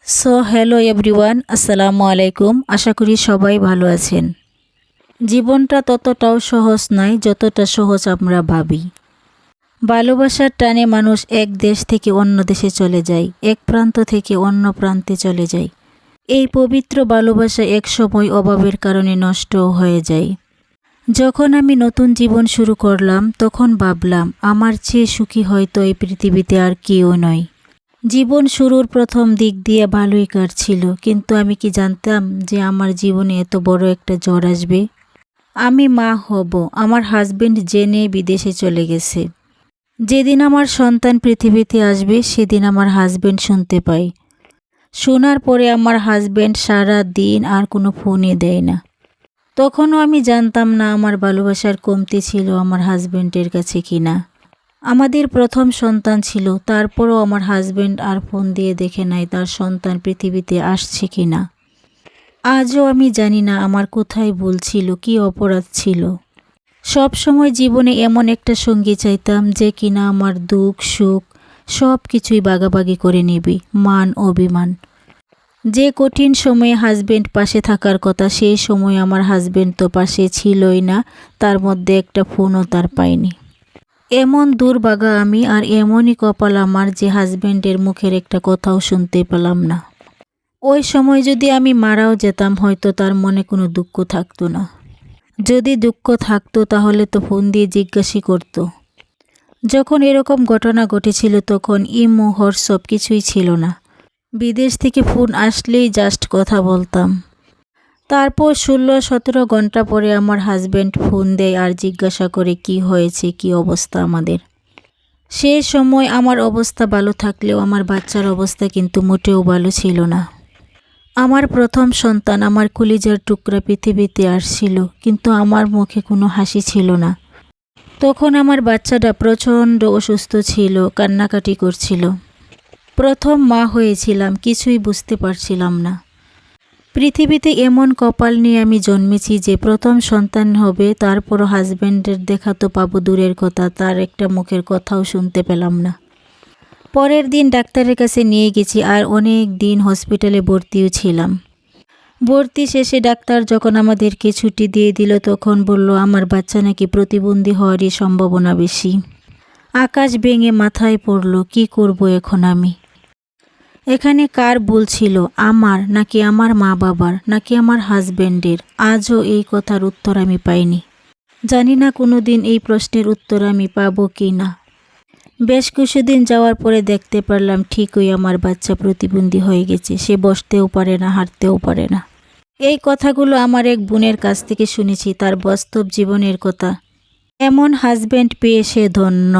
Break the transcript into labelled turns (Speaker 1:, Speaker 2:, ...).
Speaker 1: Hello everyone, আসসালামু আলাইকুম। আশা করি সবাই ভালো আছেন। জীবনটা ততটাও সহজ নয় যতটা সহজ আমরা ভাবি। ভালোবাসার টানে মানুষ এক দেশ থেকে অন্য দেশে চলে যায়, এক প্রান্ত থেকে অন্য প্রান্তে চলে যায়। এই পবিত্র ভালোবাসা এক সময় অভাবের কারণে নষ্টও হয়ে যায়। যখন আমি নতুন জীবন শুরু করলাম তখন ভাবলাম আমার চেয়ে সুখী হয়তো এই পৃথিবীতে আর কেউ নয়। জীবন শুরুর প্রথম দিক দিয়ে ভালোই কাটছিল, কিন্তু আমি কি জানতাম যে আমার জীবনে এত বড় একটা ঝড় আসবে। আমি মা হব, আমার হাজবেন্ড জেনে বিদেশে চলে গেছে। যেদিন আমার সন্তান পৃথিবীতে আসবে সেদিন আমার হাজবেন্ড শুনতে পাই। শোনার পরে আমার হাজবেন্ড সারা দিন আর কোনো ফোনই দেয় না। তখনও আমি জানতাম না আমার ভালোবাসার কমতি ছিল আমার হাজবেন্ডের কাছে কিনা। আমাদের প্রথম সন্তান ছিল, তারপরও আমার হাজবেন্ড আর ফোন দিয়ে দেখে নাই তার সন্তান পৃথিবীতে আসছে কিনা। আজও আমি জানি না আমার কোথায় ভুল ছিল, কি অপরাধ ছিল। সব সময় জীবনে এমন একটা সঙ্গী চাইতাম যে কিনা আমার দুঃখ সুখ সব কিছুই ভাগাভাগি করে নেবে, মান অভিমান। যে কঠিন সময়ে হাজবেন্ড পাশে থাকার কথা সেই সময় আমার হাজবেন্ড তো পাশে ছিলই না, তার মধ্যে একটা ফোনও তার পাইনি। এমন দুর্ভাগা আমি, আর এমনই কপাল আমার যে হাজবেন্ডের মুখের একটা কথাও শুনতে পেলাম না। ওই সময় যদি আমি মারাও যেতাম হয়তো তার মনে কোনো দুঃখ থাকতো না। যদি দুঃখ থাকতো তাহলে তো ফোন দিয়ে জিজ্ঞাসা করতো। যখন এরকম ঘটনা ঘটেছিল তখন ইমো হোয়াটসঅ্যাপ কিছুই ছিল না। বিদেশ থেকে ফোন আসলেই জাস্ট কথা বলতাম। তারপর 16-17 ঘন্টা পরে আমার হাজবেন্ড ফোন দেয় আর জিজ্ঞাসা করে কি হয়েছে, কি অবস্থা আমাদের। সেই সময় আমার অবস্থা ভালো থাকলেও আমার বাচ্চার অবস্থা কিন্তু মোটেও ভালো ছিল না। আমার প্রথম সন্তান, আমার কলিজার টুকরা পৃথিবীতে আসছিল, কিন্তু আমার মুখে কোনো হাসি ছিল না। তখন আমার বাচ্চাটা প্রচণ্ড অসুস্থ ছিল, কান্নাকাটি করছিল। প্রথম মা হয়েছিলাম, কিছুই বুঝতে পারছিলাম না। পৃথিবীতে এমন কপাল নিয়ে আমি জন্মেছি যে প্রথম সন্তান হবে, তারপরও হাজব্যান্ডের দেখা তো পাবো দূরের কথা, তার একটা মুখের কথাও শুনতে পেলাম না। পরের দিন ডাক্তারের কাছে নিয়ে গেছি আর অনেক দিন হসপিটালে ভর্তিও ছিলাম। ভর্তি শেষে ডাক্তার যখন আমাদেরকে ছুটি দিয়ে দিল তখন বলল আমার বাচ্চা নাকি প্রতিবন্ধী হওয়ারই সম্ভাবনা বেশি। আকাশ ভেঙে মাথায় পড়ল, কি করব এখন আমি। এখানে কার ভুল ছিল, আমার নাকি আমার মা বাবার নাকি আমার হাজব্যান্ডের? আজও এই কথার উত্তর আমি পাইনি। জানি না কোনো দিন এই প্রশ্নের উত্তর আমি পাবো কি না। বেশ কিছুদিন যাওয়ার পরে দেখতে পারলাম ঠিকই আমার বাচ্চা প্রতিবন্ধী হয়ে গেছে, সে বসতেও পারে না, হাঁটতেও পারে না। এই কথাগুলো আমার এক বোনের কাছ থেকে শুনেছি, তার বাস্তব জীবনের কথা। এমন হাজব্যান্ড পেয়ে সে ধন্য।